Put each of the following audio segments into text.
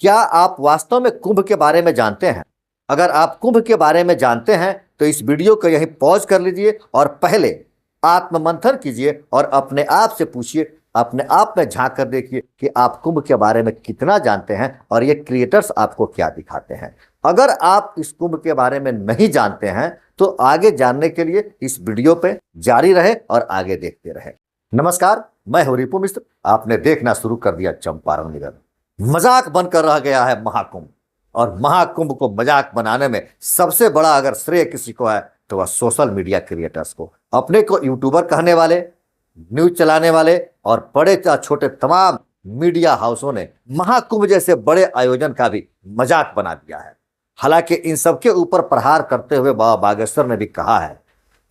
क्या आप वास्तव में कुंभ के बारे में जानते हैं? अगर आप कुंभ के बारे में जानते हैं तो इस वीडियो को यहीं पॉज कर लीजिए और पहले आत्ममंथन कीजिए और अपने आप से पूछिए, अपने आप में झांक कर देखिए कि आप कुंभ के बारे में कितना जानते हैं और ये क्रिएटर्स आपको क्या दिखाते हैं। अगर आप इस कुंभ के बारे में नहीं जानते हैं तो आगे जानने के लिए इस वीडियो पे जारी रहे और आगे देखते रहे। नमस्कार, मैं हूं रिपु मिश्र। आपने देखना शुरू कर दिया चंपारण निगम। मजाक बनकर रह गया है महाकुंभ, और महाकुंभ को मजाक बनाने में सबसे बड़ा अगर श्रेय किसी को है तो वह सोशल मीडिया क्रिएटर्स को। अपने को यूट्यूबर कहने वाले, न्यूज चलाने वाले और बड़े या छोटे तमाम मीडिया हाउसों ने महाकुंभ जैसे बड़े आयोजन का भी मजाक बना दिया है। हालांकि इन सबके ऊपर प्रहार करते हुए बाबा बागेश्वर ने भी कहा है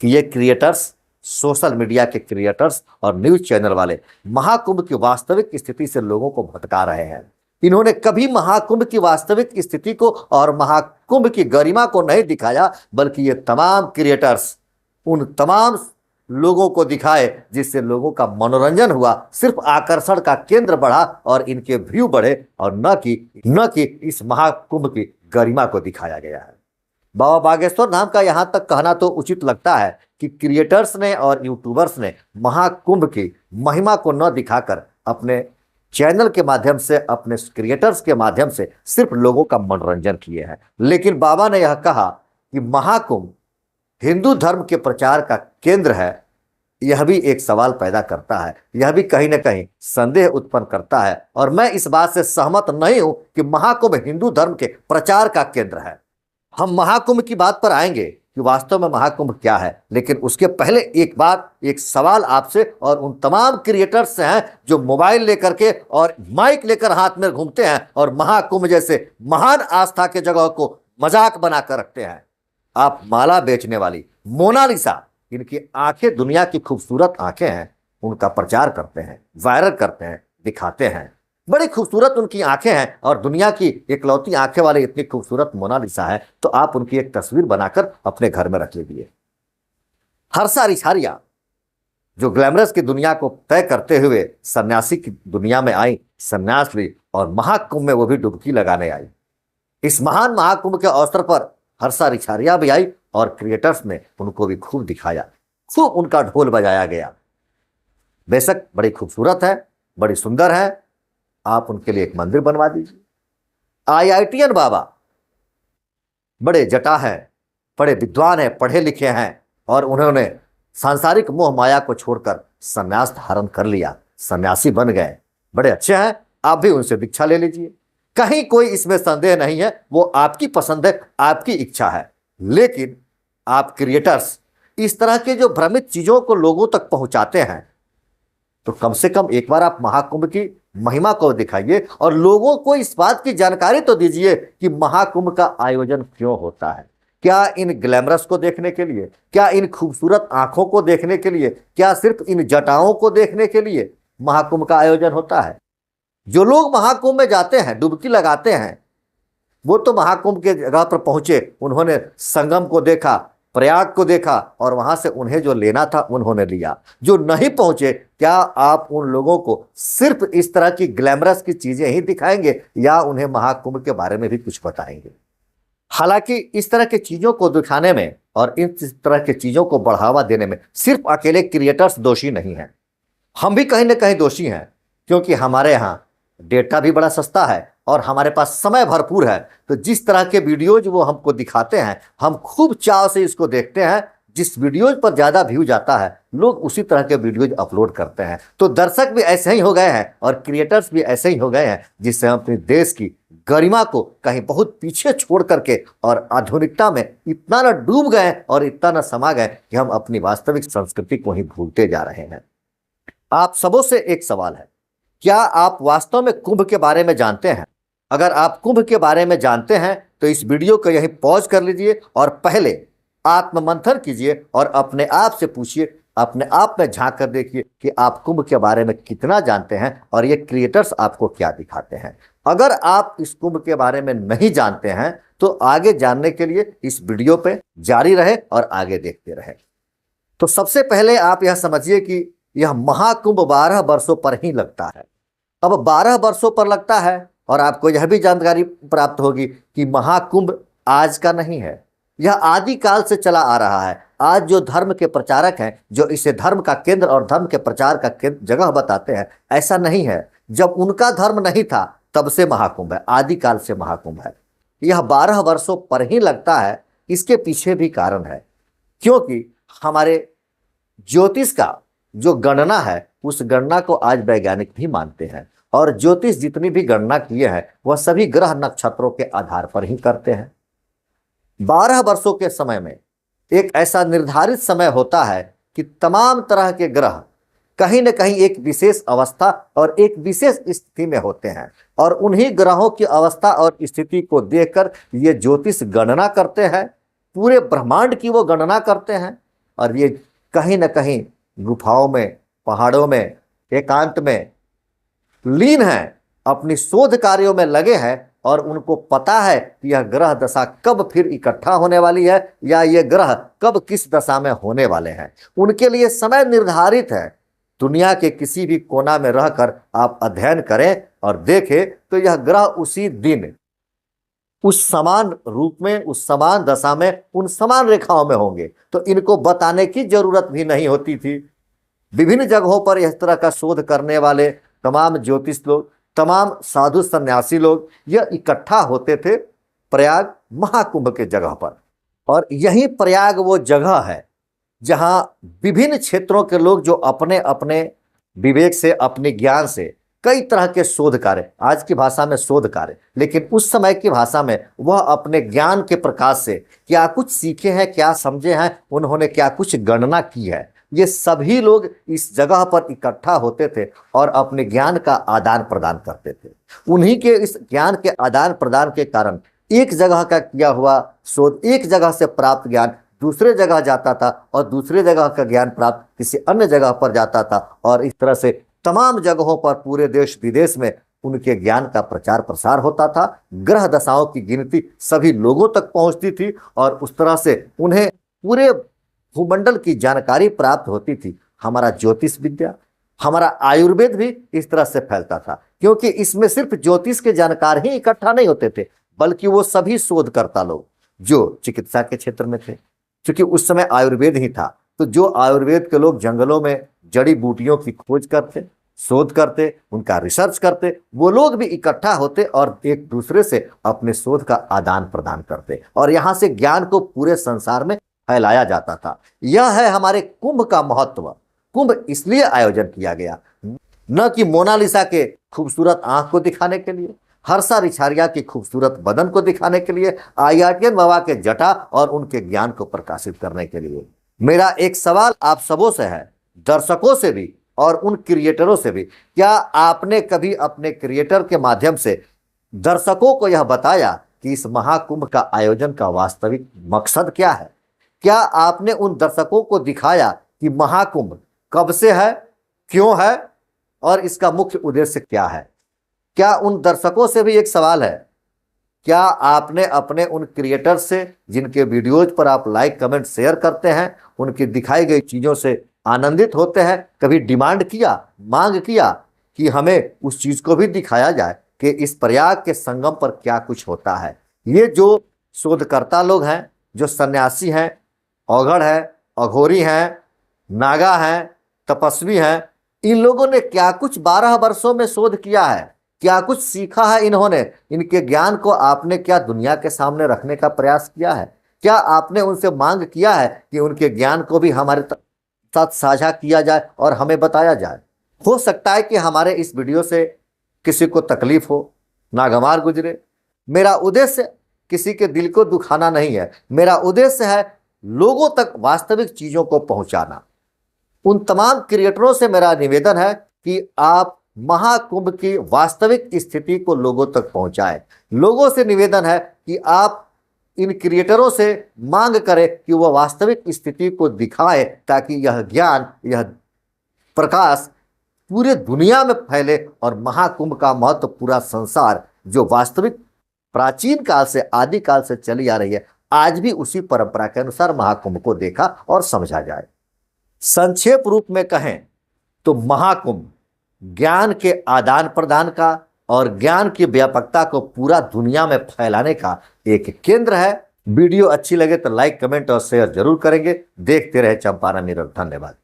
कि ये क्रिएटर्स, सोशल मीडिया के क्रिएटर्स और न्यूज चैनल वाले महाकुंभ की वास्तविक स्थिति से लोगों को भटका रहे हैं। इन्होंने कभी महाकुंभ की वास्तविक स्थिति को और महाकुंभ की गरिमा को नहीं दिखाया, बल्कि ये तमाम क्रिएटर्स उन तमाम लोगों को दिखाए जिससे लोगों का मनोरंजन हुआ, सिर्फ आकर्षण का केंद्र बढ़ा और इनके व्यू बढ़े, और न कि इस महाकुंभ की गरिमा को दिखाया गया है। बाबा बागेश्वर धाम का यहां तक कहना तो उचित लगता है कि क्रिएटर्स ने और यूट्यूबर्स ने महाकुंभ की महिमा को न दिखाकर अपने चैनल के माध्यम से, अपने क्रिएटर्स के माध्यम से सिर्फ लोगों का मनोरंजन किए हैं। लेकिन बाबा ने यह कहा कि महाकुंभ हिंदू धर्म के प्रचार का केंद्र है, यह भी एक सवाल पैदा करता है, यह भी कहीं ना कहीं संदेह उत्पन्न करता है। और मैं इस बात से सहमत नहीं हूं कि महाकुंभ हिंदू धर्म के प्रचार का केंद्र है। हम महाकुंभ की बात पर आएंगे कि वास्तव में महाकुंभ क्या है, लेकिन उसके पहले एक सवाल आपसे और उन तमाम क्रिएटर्स से है जो मोबाइल लेकर के और माइक लेकर हाथ में घूमते हैं और महाकुंभ जैसे महान आस्था के जगह को मजाक बनाकर रखते हैं। आप माला बेचने वाली मोनालिसा, इनकी आंखें दुनिया की खूबसूरत आंखें हैं, उनका प्रचार करते हैं, वायरल करते हैं, दिखाते हैं। बड़ी खूबसूरत उनकी आंखें हैं और दुनिया की इकलौती आंखें वाले इतनी खूबसूरत मोनालिसा है, तो आप उनकी एक तस्वीर बनाकर अपने घर में रख लीजिए। हर्षा रिछारिया जो ग्लैमरस की दुनिया को तय करते हुए सन्यासी की दुनिया में आई, सन्यास ली और महाकुंभ में वो भी डुबकी लगाने आई। इस महान महाकुंभ के अवसर पर हर्षा रिछारिया भी आई और क्रिएटर्स ने उनको भी खूब दिखाया, खूब उनका ढोल बजाया गया। बेशक बड़ी खूबसूरत है, बड़ी सुंदर है, आप उनके लिए एक मंदिर बनवा दीजिए। आईआईटीएन बाबा बड़े जटा है, बड़े विद्वान है, पढ़े लिखे हैं, और उन्होंने सांसारिक मोह माया को छोड़कर संन्यास धारण कर लिया, सन्यासी बन गए, बड़े अच्छे हैं। आप भी उनसे दीक्षा ले लीजिए, कहीं कोई इसमें संदेह नहीं है, वो आपकी पसंद है, आपकी इच्छा है। लेकिन आप क्रिएटर्स इस तरह के जो भ्रमित चीजों को लोगों तक पहुंचाते हैं, तो कम से कम एक बार आप महाकुंभ की महिमा को दिखाइए और लोगों को इस बात की जानकारी तो दीजिए कि महाकुंभ का आयोजन क्यों होता है। क्या इन ग्लैमरस को देखने के लिए, क्या इन खूबसूरत आंखों को देखने के लिए, क्या सिर्फ इन जटाओं को देखने के लिए महाकुंभ का आयोजन होता है? जो लोग महाकुंभ में जाते हैं, डुबकी लगाते हैं, वो तो महाकुंभ के जगह पर पहुंचे, उन्होंने संगम को देखा, प्रयाग को देखा, और वहां से उन्हें जो लेना था उन्होंने लिया। जो नहीं पहुंचे, क्या आप उन लोगों को सिर्फ इस तरह की ग्लैमरस की चीजें ही दिखाएंगे या उन्हें महाकुंभ के बारे में भी कुछ बताएंगे? हालांकि इस तरह की चीजों को दिखाने में और इस तरह की चीजों को बढ़ावा देने में सिर्फ अकेले क्रिएटर्स दोषी नहीं हैं, हम भी कहीं ना कहीं दोषी हैं, क्योंकि हमारे यहाँ डेटा भी बड़ा सस्ता है और हमारे पास समय भरपूर है। तो जिस तरह के वीडियोज वो हमको दिखाते हैं, हम खूब चाव से इसको देखते हैं। जिस वीडियोज पर ज़्यादा व्यू जाता है, लोग उसी तरह के वीडियोज अपलोड करते हैं। तो दर्शक भी ऐसे ही हो गए हैं और क्रिएटर्स भी ऐसे ही हो गए हैं, जिससे हम अपने देश की गरिमा को कहीं बहुत पीछे छोड़ करके और आधुनिकता में इतना न डूब गए और इतना न समा गए कि हम अपनी वास्तविक संस्कृति को ही भूलते जा रहे हैं। आप सबों से एक सवाल है, क्या आप वास्तव में कुंभ के बारे में जानते हैं? अगर आप कुंभ के बारे में जानते हैं तो इस वीडियो को यहीं पॉज कर लीजिए और पहले आत्ममंथन कीजिए और अपने आप से पूछिए, अपने आप में झांक कर देखिए कि आप कुंभ के बारे में कितना जानते हैं और ये क्रिएटर्स आपको क्या दिखाते हैं। अगर आप इस कुंभ के बारे में नहीं जानते हैं तो आगे जानने के लिए इस वीडियो पे जारी रहे और आगे देखते रहे। तो सबसे पहले आप यह समझिए कि यह महाकुंभ 12 वर्षों पर ही लगता है। अब 12 वर्षों पर लगता है और आपको यह भी जानकारी प्राप्त होगी कि महाकुंभ आज का नहीं है, यह आदिकाल से चला आ रहा है। आज जो धर्म के प्रचारक हैं, जो इसे धर्म का केंद्र और धर्म के प्रचार का जगह बताते हैं, ऐसा नहीं है। जब उनका धर्म नहीं था तब से महाकुंभ है, आदिकाल से महाकुंभ है। यह 12 वर्षों पर ही लगता है। इसके पीछे भी कारण है, क्योंकि हमारे ज्योतिष का जो गणना है, उस गणना को आज वैज्ञानिक भी मानते हैं, और ज्योतिष जितनी भी गणना किए हैं वह सभी ग्रह नक्षत्रों के आधार पर ही करते हैं। 12 वर्षों के समय में एक ऐसा निर्धारित समय होता है कि तमाम तरह के ग्रह कहीं न कहीं एक विशेष अवस्था और एक विशेष स्थिति में होते हैं, और उन्हीं ग्रहों की अवस्था और स्थिति को देखकर ये ज्योतिष गणना करते हैं, पूरे ब्रह्मांड की वो गणना करते हैं। और ये कहीं न कहीं गुफाओं में, पहाड़ों में, एकांत में लीन हैं, अपनी शोध कार्यों में लगे हैं, और उनको पता है कि यह ग्रह दशा कब फिर इकट्ठा होने वाली है, या ये ग्रह कब किस दशा में होने वाले हैं। उनके लिए समय निर्धारित है। दुनिया के किसी भी कोना में रहकर आप अध्ययन करें और देखें तो यह ग्रह उसी दिन उस समान रूप में, उस समान दशा में, उन समान रेखाओं में होंगे। तो इनको बताने की जरूरत भी नहीं होती थी। विभिन्न जगहों पर इस तरह का शोध करने वाले तमाम ज्योतिष लोग, तमाम साधु सन्यासी लोग यह इकट्ठा होते थे प्रयाग महाकुंभ के जगह पर। और यही प्रयाग वो जगह है जहां विभिन्न क्षेत्रों के लोग जो अपने अपने विवेक से, अपने ज्ञान से कई तरह के शोध कार्य, आज की भाषा में शोध कार्य, लेकिन उस समय की भाषा में वह अपने ज्ञान के प्रकाश से क्या कुछ सीखे हैं, क्या समझे हैं, उन्होंने क्या कुछ गणना की है, ये सभी लोग इस जगह पर इकट्ठा होते थे और अपने ज्ञान का आदान प्रदान करते थे। उन्हीं के इस ज्ञान के आदान प्रदान के कारण एक जगह का किया हुआ शोध, एक जगह से प्राप्त ज्ञान दूसरे जगह जाता था, और दूसरे जगह का ज्ञान प्राप्त किसी अन्य जगह पर जाता था, और इस तरह से तमाम जगहों पर पूरे देश विदेश में उनके ज्ञान का प्रचार प्रसार होता था। ग्रह दशाओं की गिनती सभी लोगों तक पहुंचती थी, और उस तरह से उन्हें पूरे भूमंडल की जानकारी प्राप्त होती थी। हमारा ज्योतिष विद्या, हमारा आयुर्वेद भी इस तरह से फैलता था, क्योंकि इसमें सिर्फ ज्योतिष के जानकार ही इकट्ठा नहीं होते थे, बल्कि वो सभी शोधकर्ता लोग जो चिकित्सा के क्षेत्र में थे, क्योंकि उस समय आयुर्वेद ही था। तो जो आयुर्वेद के लोग जंगलों में जड़ी बूटियों की खोज करते, शोध करते, उनका रिसर्च करते, वो लोग भी इकट्ठा होते और एक दूसरे से अपने शोध का आदान प्रदान करते, और यहाँ से ज्ञान को पूरे संसार में फैलाया जाता था। यह है हमारे कुंभ का महत्व। कुंभ इसलिए आयोजन किया गया, न कि मोनालिसा के खूबसूरत आंख को दिखाने के लिए, हर्षा रिछारिया की खूबसूरत बदन को दिखाने के लिए, आयार्यन बाबा के जटा और उनके ज्ञान को प्रकाशित करने के लिए। मेरा एक सवाल आप सबों से है, दर्शकों से भी और उन क्रिएटरों से भी, क्या आपने कभी अपने क्रिएटर के माध्यम से दर्शकों को यह बताया कि इस महाकुंभ का आयोजन का वास्तविक मकसद क्या है? क्या आपने उन दर्शकों को दिखाया कि महाकुंभ कब से है, क्यों है, और इसका मुख्य उद्देश्य क्या है? क्या उन दर्शकों से भी एक सवाल है, क्या आपने अपने उन क्रिएटर्स से, जिनके वीडियोज पर आप लाइक कमेंट शेयर करते हैं, उनकी दिखाई गई चीज़ों से आनंदित होते हैं, कभी डिमांड किया, मांग किया कि हमें उस चीज़ को भी दिखाया जाए कि इस प्रयाग के संगम पर क्या कुछ होता है? ये जो शोधकर्ता लोग हैं, जो सन्यासी हैं, औघड़ है, अघोरी हैं, नागा हैं, तपस्वी हैं, इन लोगों ने क्या कुछ 12 वर्षों में शोध किया है? क्या कुछ सीखा है इन्होंने? इनके ज्ञान को आपने क्या दुनिया के सामने रखने का प्रयास किया है? क्या आपने उनसे मांग किया है कि उनके ज्ञान को भी हमारे साथ साझा किया जाए और हमें बताया जाए? हो सकता है कि हमारे इस वीडियो से किसी को तकलीफ हो, नागवार गुजरे। मेरा उद्देश्य किसी के दिल को दुखाना नहीं है, मेरा उद्देश्य है लोगों तक वास्तविक चीज़ों को पहुंचाना। उन तमाम क्रिएटरों से मेरा निवेदन है कि आप महाकुंभ की वास्तविक स्थिति को लोगों तक पहुंचाएं। लोगों से निवेदन है कि आप इन क्रिएटरों से मांग करें कि वह वास्तविक स्थिति को दिखाएं, ताकि यह ज्ञान, यह प्रकाश पूरे दुनिया में फैले और महाकुंभ का महत्व पूरा संसार, जो वास्तविक प्राचीन काल से, आदि काल से चली आ रही है, आज भी उसी परंपरा के अनुसार महाकुंभ को देखा और समझा जाए। संक्षेप रूप में कहें तो महाकुंभ ज्ञान के आदान प्रदान का और ज्ञान की व्यापकता को पूरा दुनिया में फैलाने का एक केंद्र है। वीडियो अच्छी लगे तो लाइक, कमेंट और शेयर जरूर करेंगे। देखते रहे चंपारण मिरर। धन्यवाद।